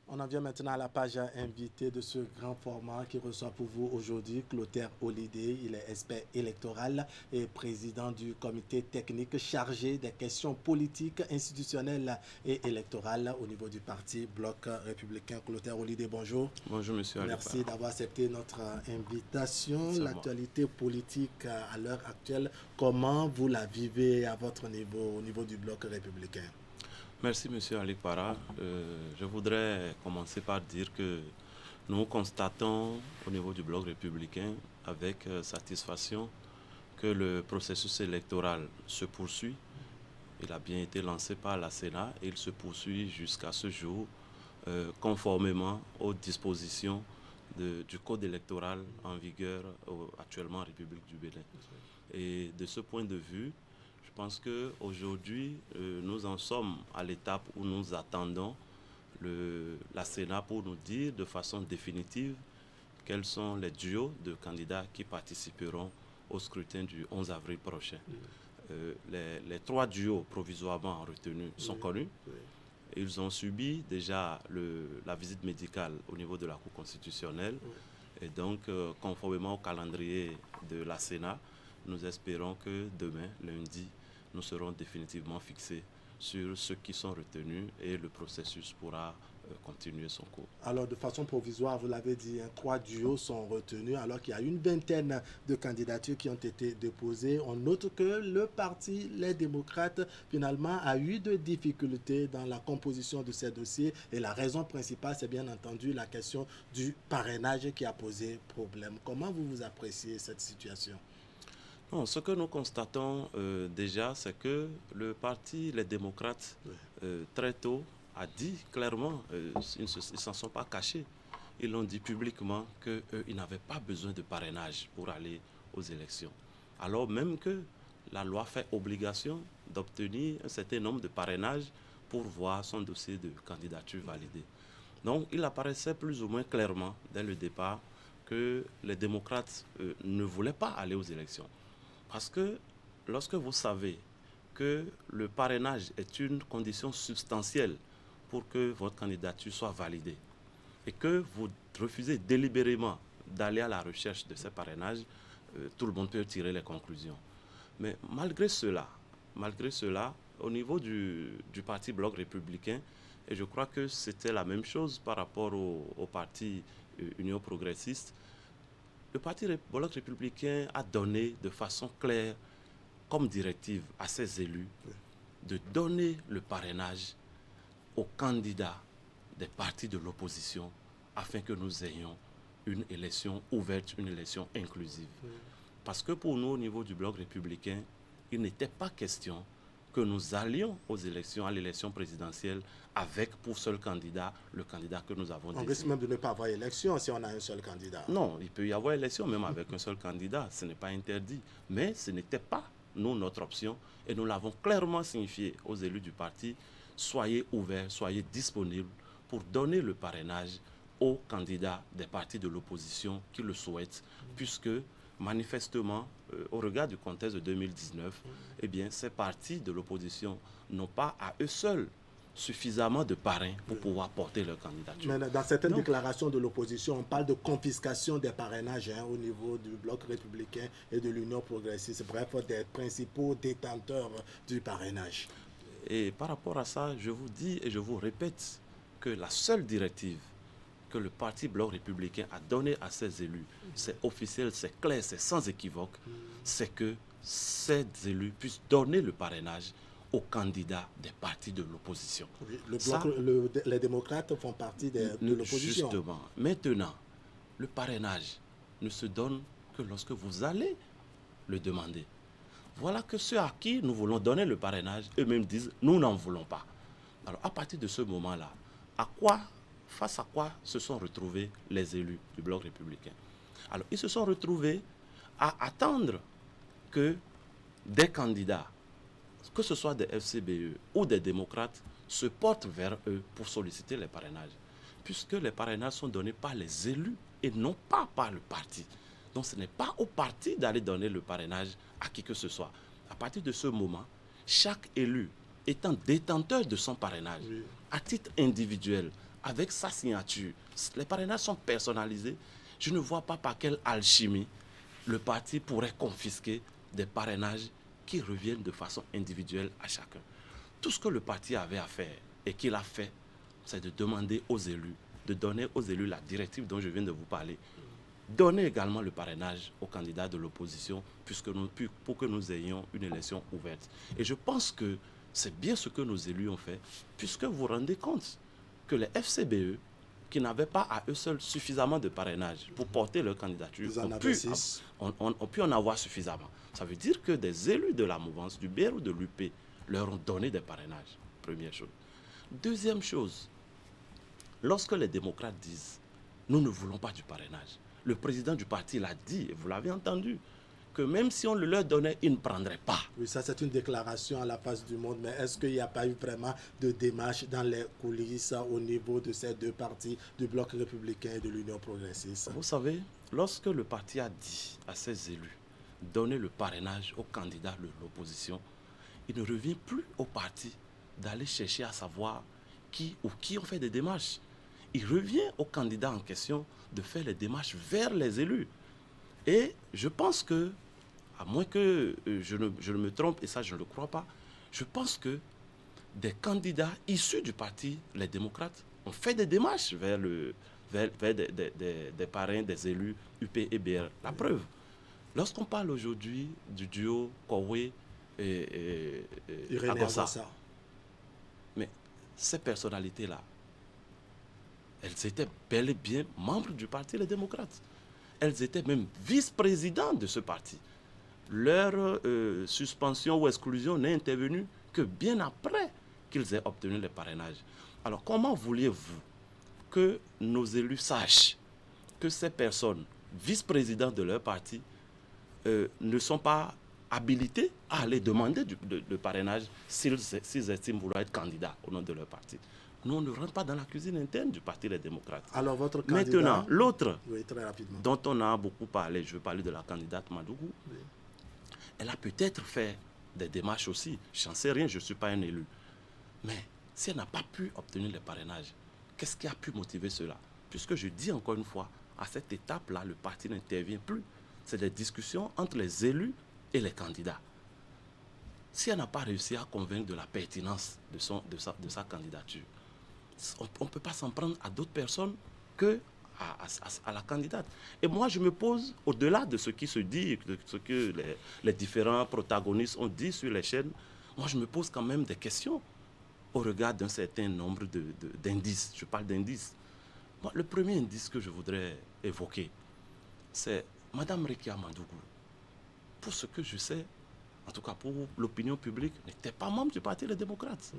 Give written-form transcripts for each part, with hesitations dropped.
On en vient maintenant à la page invitée de ce grand format qui reçoit pour vous aujourd'hui Clotaire Holliday. Il est expert électoral et président du comité technique chargé des questions politiques, institutionnelles et électorales au niveau du parti Bloc républicain. Clotaire Holliday, bonjour. Bonjour, monsieur Merci Alipara. d'avoir accepté notre invitation. C'est à moi. L'actualité politique à l'heure actuelle, comment vous la vivez à votre niveau, au niveau du Bloc républicain? Merci, monsieur Alipara. Je voudrais commencer par dire que nous constatons au niveau du bloc républicain avec satisfaction que le processus électoral se poursuit. Il a bien été lancé par la Sénat et il se poursuit jusqu'à ce jour conformément aux dispositions du code électoral en vigueur actuellement en République du Bénin. Et de ce point de vue, je pense qu'aujourd'hui, nous en sommes à l'étape où nous attendons la Sénat pour nous dire de façon définitive quels sont les duos de candidats qui participeront au scrutin du 11 avril prochain. Les trois duos provisoirement retenus sont connus. Ils ont subi déjà la visite médicale au niveau de la Cour constitutionnelle. Et donc, conformément au calendrier de la Sénat, nous espérons que demain, lundi, nous serons définitivement fixés sur ceux qui sont retenus et le processus pourra continuer son cours. Alors, de façon provisoire, vous l'avez dit, hein, 3 duos sont retenus alors qu'il y a une vingtaine de candidatures qui ont été déposées. On note que le parti, les démocrates, finalement, a eu de difficultés dans la composition de ces dossiers. Et la raison principale, c'est bien entendu la question du parrainage qui a posé problème. Comment vous appréciez cette situation? Non, ce que nous constatons déjà, c'est que le parti, les démocrates, très tôt, a dit clairement, ils ne s'en sont pas cachés. Ils l'ont dit publiquement qu'ils n'avaient pas besoin de parrainage pour aller aux élections. Alors même que la loi fait obligation d'obtenir un certain nombre de parrainages pour voir son dossier de candidature validé. Donc il apparaissait plus ou moins clairement dès le départ que les démocrates ne voulaient pas aller aux élections. Parce que lorsque vous savez que le parrainage est une condition substantielle pour que votre candidature soit validée et que vous refusez délibérément d'aller à la recherche de ces parrainages, tout le monde peut tirer les conclusions. Mais malgré cela, au niveau du parti Bloc républicain, et je crois que c'était la même chose par rapport au parti Union progressiste, le parti Bloc républicain a donné de façon claire comme directive à ses élus de donner le parrainage aux candidats des partis de l'opposition afin que nous ayons une élection ouverte, une élection inclusive. Parce que pour nous, au niveau du Bloc républicain, il n'était pas question que nous allions aux élections, à l'élection présidentielle, avec pour seul candidat le candidat que nous avons désigné. On risque même de ne pas avoir élection si on a un seul candidat. Non, il peut y avoir élection même avec un seul candidat, ce n'est pas interdit. Mais ce n'était pas, nous, notre option, et nous l'avons clairement signifié aux élus du parti, soyez ouverts, soyez disponibles pour donner le parrainage aux candidats des partis de l'opposition qui le souhaitent, puisque manifestement, au regard du contexte de 2019, eh bien, ces partis de l'opposition n'ont pas à eux seuls suffisamment de parrains pour pouvoir porter leur candidature. Mais dans certaines déclarations de l'opposition, on parle de confiscation des parrainages au niveau du Bloc républicain et de l'Union progressiste, bref, des principaux détenteurs du parrainage. Et par rapport à ça, je vous dis et je vous répète que la seule directive que le parti Bloc républicain a donnée à ses élus, c'est officiel, c'est clair, c'est sans équivoque, c'est que ces élus puissent donner le parrainage aux candidats des partis de l'opposition. Oui, les démocrates font partie de l'opposition. Justement. Maintenant, le parrainage ne se donne que lorsque vous allez le demander. Voilà que ceux à qui nous voulons donner le parrainage, eux-mêmes disent « nous n'en voulons pas ». Alors à partir de ce moment-là, face à quoi se sont retrouvés les élus du Bloc républicain? Alors ils se sont retrouvés à attendre que des candidats, que ce soit des FCBE ou des démocrates, se portent vers eux pour solliciter les parrainages. Puisque les parrainages sont donnés par les élus et non pas par le parti. Donc ce n'est pas au parti d'aller donner le parrainage à qui que ce soit. À partir de ce moment, chaque élu étant détenteur de son parrainage, à titre individuel, avec sa signature. Les parrainages sont personnalisés. Je ne vois pas par quelle alchimie le parti pourrait confisquer des parrainages qui reviennent de façon individuelle à chacun. Tout ce que le parti avait à faire et qu'il a fait, c'est de demander aux élus, de donner aux élus la directive dont je viens de vous parler. Donner également le parrainage aux candidats de l'opposition pour que nous ayons une élection ouverte. Et je pense que c'est bien ce que nos élus ont fait, puisque vous vous rendez compte que les FCBE, qui n'avaient pas à eux seuls suffisamment de parrainage pour porter leur candidature, ont pu en avoir suffisamment. Ça veut dire que des élus de la mouvance, du BR ou de l'UP, leur ont donné des parrainages. Première chose. Deuxième chose, lorsque les démocrates disent « nous ne voulons pas du parrainage », le président du parti l'a dit, et vous l'avez entendu, que même si on le leur donnait, ils ne prendraient pas. Oui, ça c'est une déclaration à la face du monde, mais est-ce qu'il n'y a pas eu vraiment de démarche dans les coulisses au niveau de ces deux partis, du Bloc républicain et de l'Union progressiste? Vous savez, lorsque le parti a dit à ses élus, donner le parrainage aux candidats de l'opposition, il ne revient plus au parti d'aller chercher à savoir qui ont fait des démarches. Il revient aux candidats en question de faire les démarches vers les élus. Et je pense que, à moins que je ne me trompe, et ça je ne le crois pas, je pense que des candidats issus du parti, les démocrates, ont fait des démarches vers des parrains, des élus UP et BR. La preuve, lorsqu'on parle aujourd'hui du duo Kowe et Agossa, mais ces personnalités-là, elles étaient bel et bien membres du parti Les Démocrates. Elles étaient même vice-présidents de ce parti. Leur suspension ou exclusion n'est intervenue que bien après qu'ils aient obtenu les parrainages. Alors comment vouliez-vous que nos élus sachent que ces personnes, vice-présidents de leur parti, ne sont pas habilités à aller demander le parrainage s'ils estiment vouloir être candidats au nom de leur parti? Nous, on ne rentre pas dans la cuisine interne du Parti Les Démocrates. Alors, votre candidat... Maintenant, l'autre, oui, très rapidement, dont on a beaucoup parlé, je veux parler de la candidate Madougou, oui. Elle a peut-être fait des démarches aussi. Je n'en sais rien, je ne suis pas un élu. Mais si elle n'a pas pu obtenir les parrainages, qu'est-ce qui a pu motiver cela? Puisque je dis encore une fois, à cette étape-là, le parti n'intervient plus. C'est des discussions entre les élus et les candidats. Si elle n'a pas réussi à convaincre de la pertinence de sa candidature, on ne peut pas s'en prendre à d'autres personnes que à la candidate. Et moi, je me pose, au-delà de ce qui se dit, de ce que les différents protagonistes ont dit sur les chaînes, moi, je me pose quand même des questions au regard d'un certain nombre d'indices. Je parle d'indices. Le premier indice que je voudrais évoquer, c'est Mme Rekia Madougou. Pour ce que je sais, en tout cas pour l'opinion publique, n'était pas membre du Parti Les Démocrates.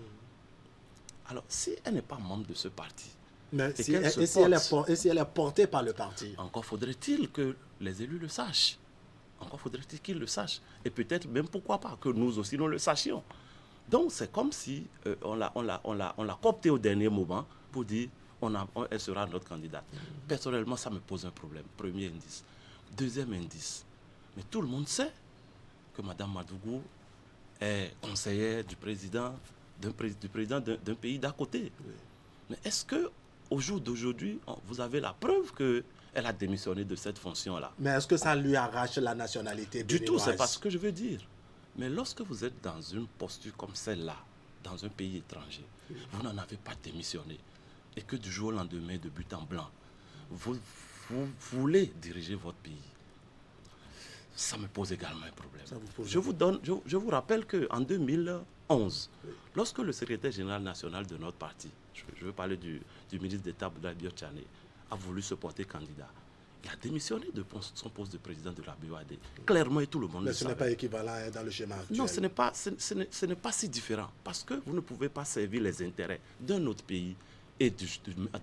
Alors, si elle n'est pas membre de ce parti, mais si elle est portée par le parti, encore faudrait-il que les élus le sachent. Encore faudrait-il qu'ils le sachent. Et peut-être même, pourquoi pas, que nous aussi nous le sachions. Donc, c'est comme si on l'a coopté au dernier moment pour dire elle sera notre candidate. Personnellement, ça me pose un problème. Premier indice. Deuxième indice. Mais tout le monde sait que Mme Madougou est conseillère du président d'un pays d'à côté. Oui. Mais est-ce qu'au jour d'aujourd'hui, vous avez la preuve qu'elle a démissionné de cette fonction-là? Mais est-ce que ça lui arrache la nationalité béninoise? Du tout, c'est pas ce que je veux dire. Mais lorsque vous êtes dans une posture comme celle-là, dans un pays étranger, oui, vous n'en avez pas démissionné, et que du jour au lendemain, de but en blanc, vous voulez diriger votre pays, ça me pose également un problème. Je vous rappelle qu'en 2011, oui, lorsque le secrétaire général national de notre parti, je veux parler du ministre d'État Abdoulaye Biotchane, a voulu se porter candidat, il a démissionné de son poste de président de la BOAD. Clairement, et tout le monde le savait. Mais ce n'est pas équivalent dans le schéma actuel. Non, ce n'est pas si différent. Parce que vous ne pouvez pas servir les intérêts d'un autre pays et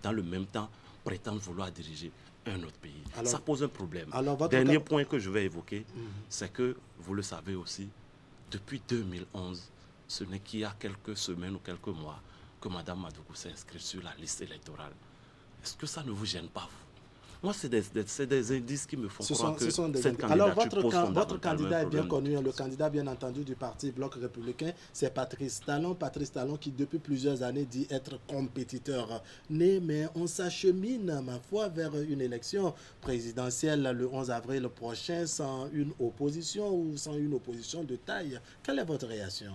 dans le même temps prétendre vouloir diriger un autre pays. Alors, ça pose un problème. Dernier point que je vais évoquer, c'est que, vous le savez aussi, depuis 2011, ce n'est qu'il y a quelques semaines ou quelques mois que Mme Madougou s'est inscrite sur la liste électorale. Est-ce que ça ne vous gêne pas, vous? Moi, c'est des indices qui me font croire que ce sont des cette indices. candidature Alors, pose votre fondamentalement candidat un est bien problème. connu. Le candidat, bien entendu, du parti Bloc républicain, c'est Patrice Talon. Patrice Talon qui, depuis plusieurs années, dit être compétiteur né, mais on s'achemine, ma foi, vers une élection présidentielle le 11 avril prochain sans une opposition ou sans une opposition de taille. Quelle est votre réaction?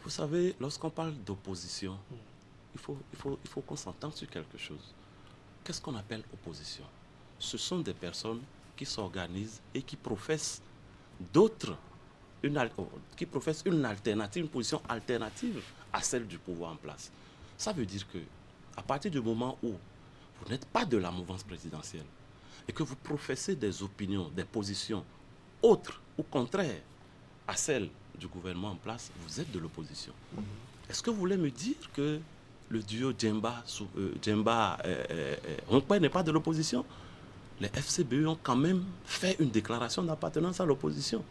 Vous savez, lorsqu'on parle d'opposition, il faut qu'on s'entende sur quelque chose. Qu'est-ce qu'on appelle opposition? Ce sont des personnes qui s'organisent et qui professent qui professent une alternative, une position alternative à celle du pouvoir en place. Ça veut dire que, à partir du moment où vous n'êtes pas de la mouvance présidentielle et que vous professez des opinions, des positions autres ou contraires à celles du gouvernement en place, vous êtes de l'opposition. Est-ce que vous voulez me dire que le duo Djemba-Ronkpé n'est pas de l'opposition? Les FCBE ont quand même fait une déclaration d'appartenance à l'opposition.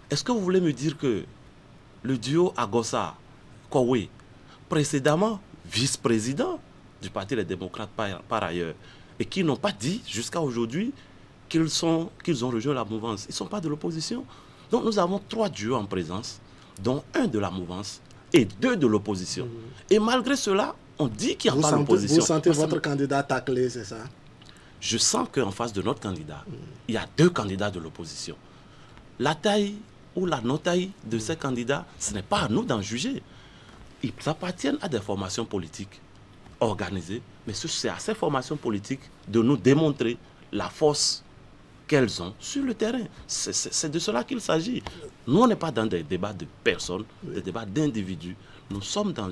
Est-ce que vous voulez me dire que le duo Agossa-Kowe, précédemment vice-président du Parti des démocrates par ailleurs, et qui n'ont pas dit jusqu'à aujourd'hui qu'ils ont rejoint la mouvance, ils ne sont pas de l'opposition? Donc nous avons 3 duos en présence, dont un de la mouvance et 2 de l'opposition. Et malgré cela, on dit qu'il n'y a pas d'opposition. Vous sentez votre candidat taclé, c'est ça? Je sens qu'en face de notre candidat, il y a 2 candidats de l'opposition. La taille ou la non-taille de ces candidats, ce n'est pas à nous d'en juger. Ils appartiennent à des formations politiques organisées, mais c'est à ces formations politiques de nous démontrer la force qu'elles ont sur le terrain. C'est de cela qu'il s'agit. Nous, on n'est pas dans des débats de personnes, des débats d'individus. Nous sommes dans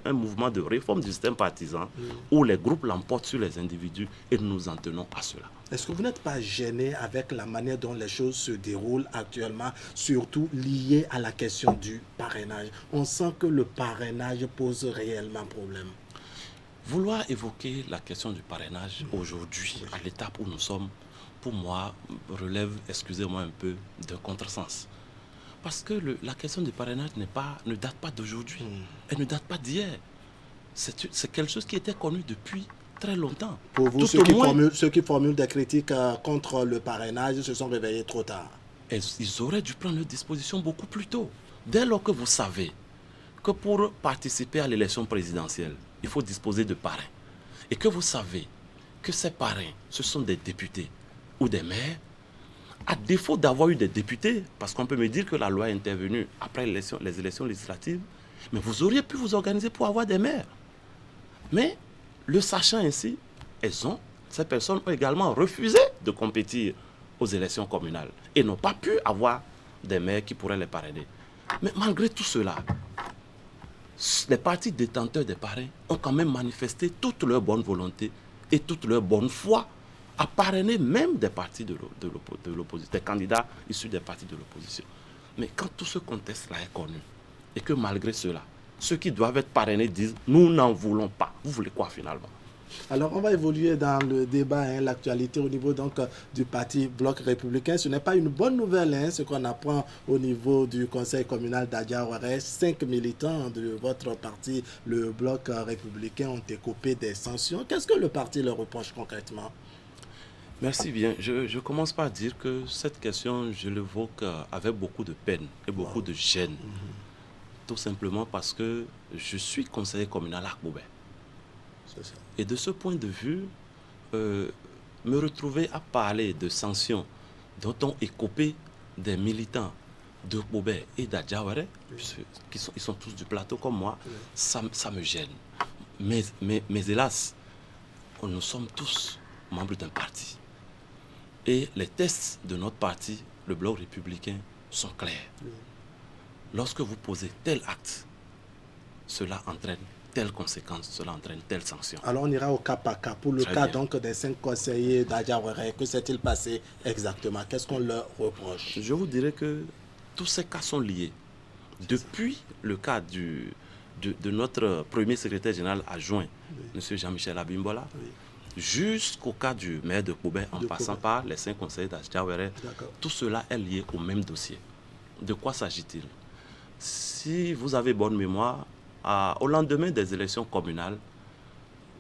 un mouvement de réforme du système partisan où les groupes l'emportent sur les individus et nous nous en tenons à cela. Est-ce que vous n'êtes pas gêné avec la manière dont les choses se déroulent actuellement, surtout liées à la question du parrainage? On sent que le parrainage pose réellement problème. Vouloir évoquer la question du parrainage aujourd'hui, à l'étape où nous sommes, pour moi, relève, excusez-moi un peu, d'un contresens. Parce que la question du parrainage ne date pas d'aujourd'hui. Elle ne date pas d'hier. C'est quelque chose qui était connu depuis très longtemps. Pour vous, ceux qui formulent des critiques contre le parrainage se sont réveillés trop tard. Ils auraient dû prendre leurs dispositions beaucoup plus tôt. Dès lors que vous savez que pour participer à l'élection présidentielle, il faut disposer de parrains. Et que vous savez que ces parrains, ce sont des députés ou des maires, à défaut d'avoir eu des députés, parce qu'on peut me dire que la loi est intervenue après les élections législatives, mais vous auriez pu vous organiser pour avoir des maires. Mais, le sachant ainsi, ces personnes ont également refusé de compétir aux élections communales et n'ont pas pu avoir des maires qui pourraient les parrainer. Mais malgré tout cela, les partis détenteurs des parrains ont quand même manifesté toute leur bonne volonté et toute leur bonne foi à parrainer même des partis de l'opposition, des candidats issus des partis de l'opposition. Mais quand tout ce contexte-là est connu, et que malgré cela, ceux qui doivent être parrainés disent « nous n'en voulons pas », vous voulez quoi finalement? Alors, on va évoluer dans le débat, l'actualité au niveau donc du parti Bloc républicain. Ce n'est pas une bonne nouvelle, ce qu'on apprend au niveau du conseil communal d'Adjaouaré. 5 militants de votre parti, le Bloc républicain, ont écopé des sanctions. Qu'est-ce que le parti leur reproche concrètement? Merci bien. Je commence par dire que cette question, je l'évoque avec beaucoup de peine et beaucoup de gêne. Tout simplement parce que je suis conseiller communal à Koubé. Et de ce point de vue, me retrouver à parler de sanctions dont ont écopé des militants de Koubé et d'Adjaouaré, ils sont tous du plateau comme moi, ça me gêne. Mais hélas, nous sommes tous membres d'un parti. Et les tests de notre parti, le Bloc républicain, sont clairs. Lorsque vous posez tel acte, cela entraîne telle conséquence, cela entraîne telle sanction. Alors on ira au cas par cas. Pour le cas donc des 5 conseillers d'Adjaouaré, que s'est-il passé exactement? Qu'est-ce qu'on leur reproche? Je vous dirais que tous ces cas sont liés. Depuis le cas de notre premier secrétaire général adjoint, M. Jean-Michel Abimbola, jusqu'au cas du maire de Koubé, en passant par les 5 conseillers d'Adjaouaré, tout cela est lié au même dossier. De quoi s'agit-il? Si vous avez bonne mémoire, au lendemain des élections communales,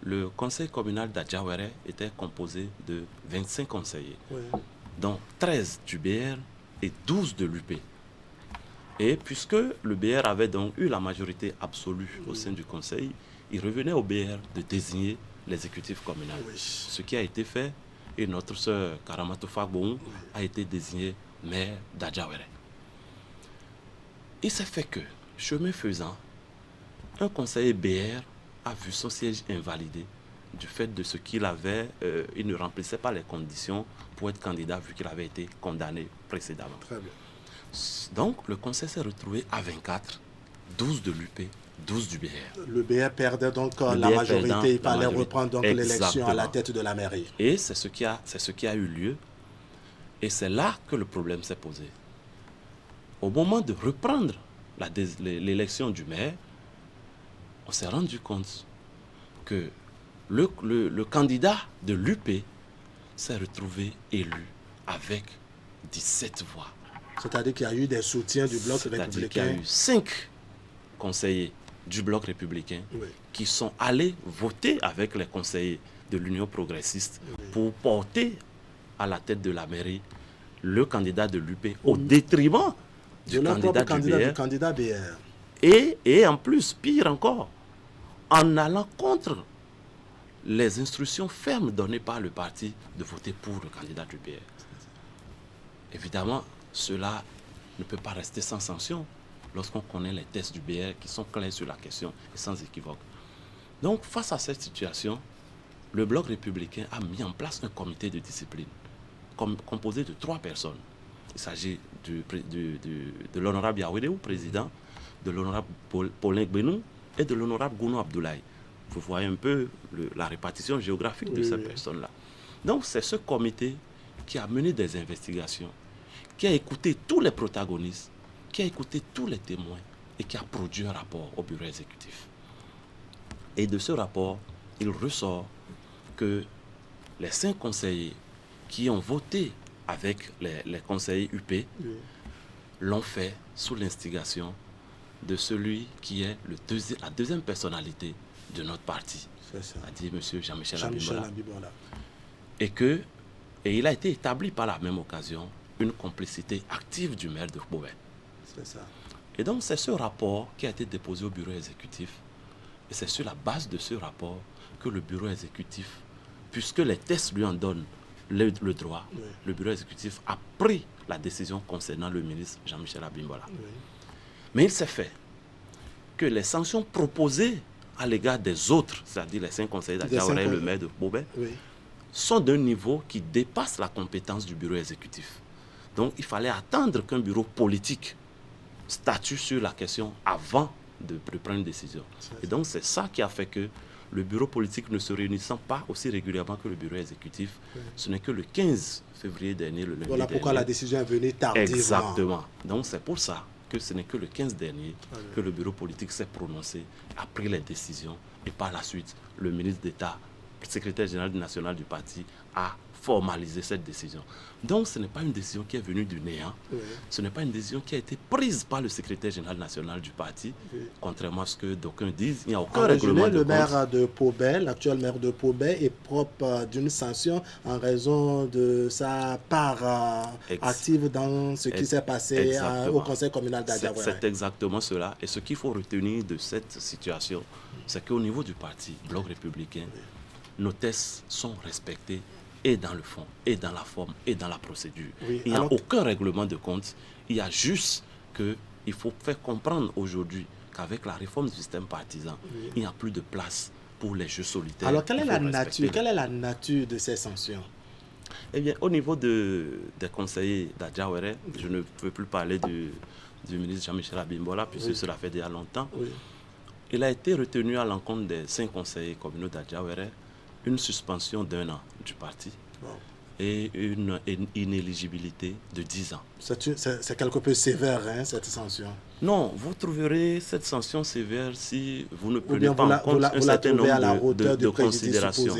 le conseil communal d'Adjawere était composé de 25 conseillers, dont 13 du BR et 12 de l'UP. Et puisque le BR avait donc eu la majorité absolue au sein du conseil, il revenait au BR de désigner l'exécutif communal. Ce qui a été fait, et notre sœur Karamatou Fagbon a été désignée maire d'Adjawere. Il s'est fait que, chemin faisant, un conseiller BR a vu son siège invalidé du fait de ce qu'il avait, il ne remplissait pas les conditions pour être candidat vu qu'il avait été condamné précédemment. Très bien. Donc le conseil s'est retrouvé à 24, 12 de l'UP, 12 du BR. Le BR perdait donc la majorité, il fallait reprendre donc l'élection à la tête de la mairie. Et c'est ce qui a eu lieu, et c'est là que le problème s'est posé. Au moment de reprendre l'élection du maire, on s'est rendu compte que le candidat de l'UP s'est retrouvé élu avec 17 voix. C'est-à-dire qu'il y a eu des soutiens du bloc républicain. C'est-à-dire qu'il y a eu 5 conseillers du bloc républicain qui sont allés voter avec les conseillers de l'Union progressiste pour porter à la tête de la mairie le candidat de l'UP au détriment du candidat BR. Et en plus, pire encore, en allant contre les instructions fermes données par le parti de voter pour le candidat du BR. Évidemment, cela ne peut pas rester sans sanction lorsqu'on connaît les tests du BR qui sont clairs sur la question et sans équivoque. Donc, face à cette situation, le bloc républicain a mis en place un comité de discipline composé de 3 personnes. Il s'agit de l'honorable Yawedeu, président, de l'honorable Paulin Gbenou et de l'honorable Gounou Abdoulaye. Vous voyez un peu la répartition géographique de ces personnes-là. Donc, c'est ce comité qui a mené des investigations, qui a écouté tous les protagonistes, qui a écouté tous les témoins et qui a produit un rapport au bureau exécutif. Et de ce rapport, il ressort que les 5 conseillers qui ont voté avec les conseillers UP l'ont fait sous l'instigation de celui qui est la deuxième personnalité de notre parti, c'est-à-dire M. Jean-Michel Abimbola. Et il a été établi par la même occasion une complicité active du maire de Pobé. C'est ça. Et donc c'est ce rapport qui a été déposé au bureau exécutif. Et c'est sur la base de ce rapport que le bureau exécutif, puisque les tests lui en donnent le droit, le bureau exécutif a pris la décision concernant le ministre Jean-Michel Abimbola. Mais il s'est fait que les sanctions proposées à l'égard des autres, c'est-à-dire les 5 conseillers d'Adjawere et le maire de Pobé, sont d'un niveau qui dépasse la compétence du bureau exécutif. Donc il fallait attendre qu'un bureau politique statue sur la question avant de prendre une décision. Et donc c'est ça qui a fait que le bureau politique ne se réunissant pas aussi régulièrement que le bureau exécutif, ce n'est que le 15 février dernier, le lundi voilà pourquoi la décision est venue tardivement. Exactement. Donc c'est pour ça que ce n'est que le 15 dernier que le bureau politique s'est prononcé, a pris les décisions et par la suite, le ministre d'État, le secrétaire général national du parti, a formalisé cette décision. Donc ce n'est pas une décision qui est venue du néant, ce n'est pas une décision qui a été prise par le secrétaire général national du parti, contrairement à ce que d'aucuns disent, il n'y a aucun règlement de compte. Le maire de Pobé, l'actuel maire de Pobé, est propre d'une sanction en raison de sa part active dans ce qui s'est passé au conseil communal d'Adjawere. C'est exactement cela. Et ce qu'il faut retenir de cette situation, c'est qu'au niveau du parti, Bloc républicain, nos tests sont respectés et dans le fond, et dans la forme, et dans la procédure. Il n'y a aucun règlement de compte. Il y a juste qu'il faut faire comprendre aujourd'hui qu'avec la réforme du système partisan, il n'y a plus de place pour les jeux solitaires. Alors, quelle est la nature de ces sanctions? Eh bien, au niveau des conseillers d'Adjawere, je ne peux plus parler du ministre Jean-Michel Abimbola, puisque cela fait déjà longtemps. Il a été retenu à l'encontre des 5 conseillers communaux d'Adjawere une suspension d'1 an du parti et une inéligibilité de 10 ans. C'est quelque peu sévère, hein, cette sanction? Non, vous trouverez cette sanction sévère si vous ne prenez pas en compte un certain nombre de considérations.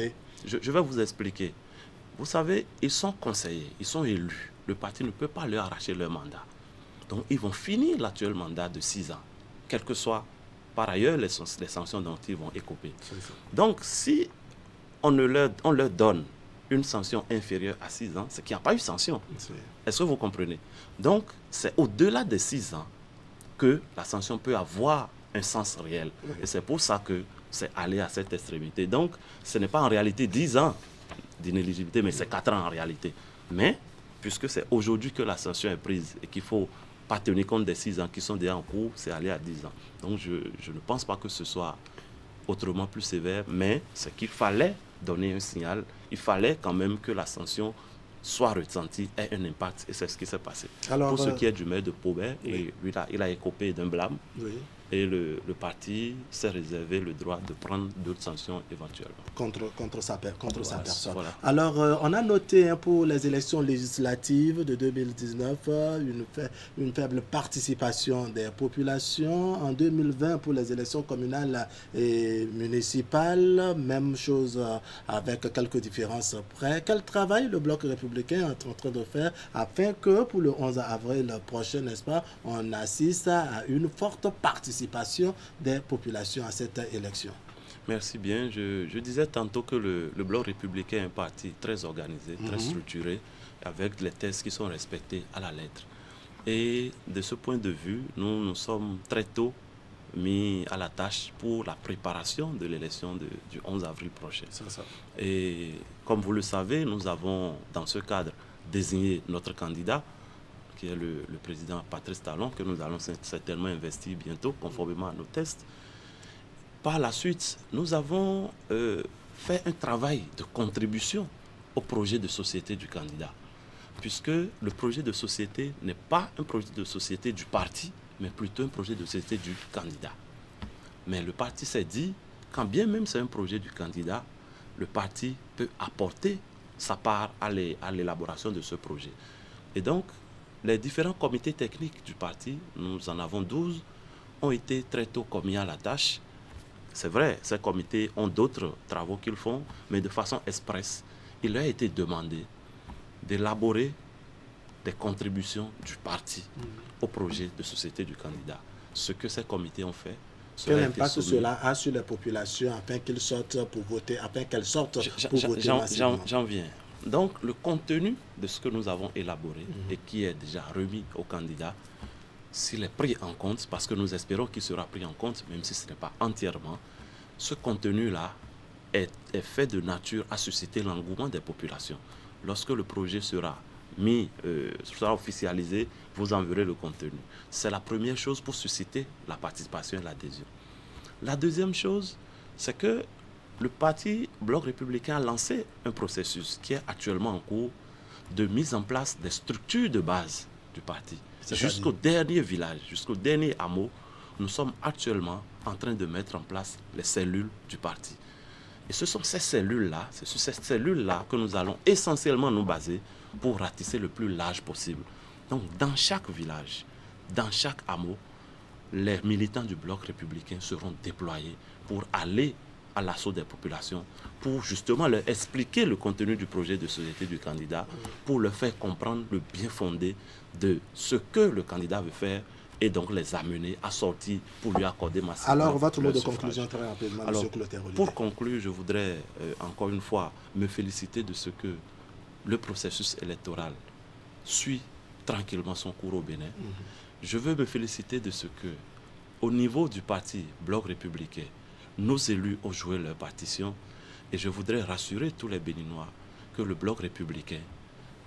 Je vais vous expliquer. Vous savez, ils sont conseillers, ils sont élus. Le parti ne peut pas leur arracher leur mandat. Donc, ils vont finir l'actuel mandat de 6 ans, quelles que soient par ailleurs les sanctions dont ils vont écoper. Donc, si on leur donne une sanction inférieure à 6 ans, c'est qu'il n'y a pas eu sanction. Est-ce que vous comprenez? Donc, c'est au-delà des 6 ans que la sanction peut avoir un sens réel. Et c'est pour ça que c'est aller à cette extrémité. Donc, ce n'est pas en réalité 10 ans d'inéligibilité, mais c'est 4 ans en réalité. Mais, puisque c'est aujourd'hui que la sanction est prise et qu'il ne faut pas tenir compte des 6 ans qui sont déjà en cours, c'est aller à 10 ans. Donc, je ne pense pas que ce soit autrement plus sévère, mais c'est qu'il fallait donner un signal. Il fallait quand même que la sanction soit ressentie, ait un impact, et c'est ce qui s'est passé. Alors, pour ce qui est du maire de Paubert, oui. Il a écopé d'un blâme. Oui. Et le parti s'est réservé le droit de prendre d'autres sanctions éventuellement. Contre sa personne. Voilà. Alors, on a noté pour les élections législatives de 2019 une faible participation des populations. En 2020, pour les élections communales et municipales, même chose avec quelques différences près. Quel travail le Bloc républicain est en train de faire afin que pour le 11 avril prochain, n'est-ce pas, on assiste à une forte participation des populations à cette élection? Merci bien. Je disais tantôt que le Bloc républicain est un parti très organisé, très structuré, avec les thèses qui sont respectées à la lettre. Et de ce point de vue, nous sommes très tôt mis à la tâche pour la préparation de l'élection du 11 avril prochain. C'est ça. Et comme vous le savez, nous avons dans ce cadre désigné notre candidat, qui est le président Patrice Talon, que nous allons certainement investir bientôt, conformément à nos tests. Par la suite, nous avons fait un travail de contribution au projet de société du candidat, puisque le projet de société n'est pas un projet de société du parti, mais plutôt un projet de société du candidat. Mais le parti s'est dit, quand bien même c'est un projet du candidat, le parti peut apporter sa part à l'élaboration de ce projet. Et donc, les différents comités techniques du parti, nous en avons 12, ont été très tôt commis à la tâche. C'est vrai, ces comités ont d'autres travaux qu'ils font, mais de façon expresse, il leur a été demandé d'élaborer des contributions du parti au projet de société du candidat. Ce que ces comités ont fait. Quel impact cela a sur les populations afin qu'elles sortent pour voter, afin qu'elles sortent pour voter massivement? J'en viens. Donc, le contenu de ce que nous avons élaboré et qui est déjà remis au candidat, s'il est pris en compte, parce que nous espérons qu'il sera pris en compte, même si ce n'est pas entièrement, ce contenu-là est fait de nature à susciter l'engouement des populations. Lorsque le projet sera sera officialisé, vous en verrez le contenu. C'est la première chose pour susciter la participation et l'adhésion. La deuxième chose, c'est que le parti Bloc républicain a lancé un processus qui est actuellement en cours de mise en place des structures de base du parti. Jusqu'au dernier village, jusqu'au dernier hameau, nous sommes actuellement en train de mettre en place les cellules du parti. Et ce sont ces cellules-là, c'est sur ces cellules-là que nous allons essentiellement nous baser pour ratisser le plus large possible. Donc, dans chaque village, dans chaque hameau, les militants du Bloc républicain seront déployés pour aller à l'assaut des populations, pour justement leur expliquer le contenu du projet de société du candidat, pour leur faire comprendre le bien fondé de ce que le candidat veut faire et donc les amener à sortir pour lui accorder massivement. Alors, votre mot de conclusion très rapidement, M. Clotaire Olivier. Pour conclure, je voudrais encore une fois me féliciter de ce que le processus électoral suit tranquillement son cours au Bénin. Je veux me féliciter de ce que, au niveau du parti Bloc républicain, nos élus ont joué leur partition et je voudrais rassurer tous les Béninois que le Bloc républicain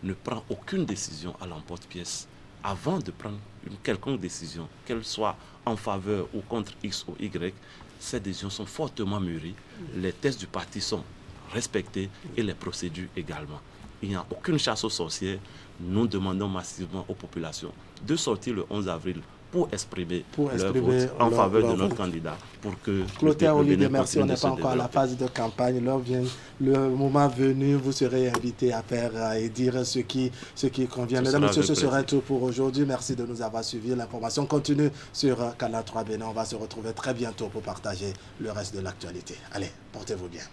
ne prend aucune décision à l'emporte-pièce avant de prendre une quelconque décision, qu'elle soit en faveur ou contre X ou Y. Ces décisions sont fortement mûries, les tests du parti sont respectés et les procédures également. Il n'y a aucune chasse aux sorcières. Nous demandons massivement aux populations de sortir le 11 avril pour exprimer leur vote en faveur de notre candidat. Pour que Clotaire Olivier, merci. On n'est pas encore à la phase de campagne. Le moment venu, vous serez invité à faire et dire ce qui convient. Mesdames et messieurs, ce serait tout pour aujourd'hui. Merci de nous avoir suivis. L'information continue sur Canal 3 Bénin. On va se retrouver très bientôt pour partager le reste de l'actualité. Allez, portez-vous bien.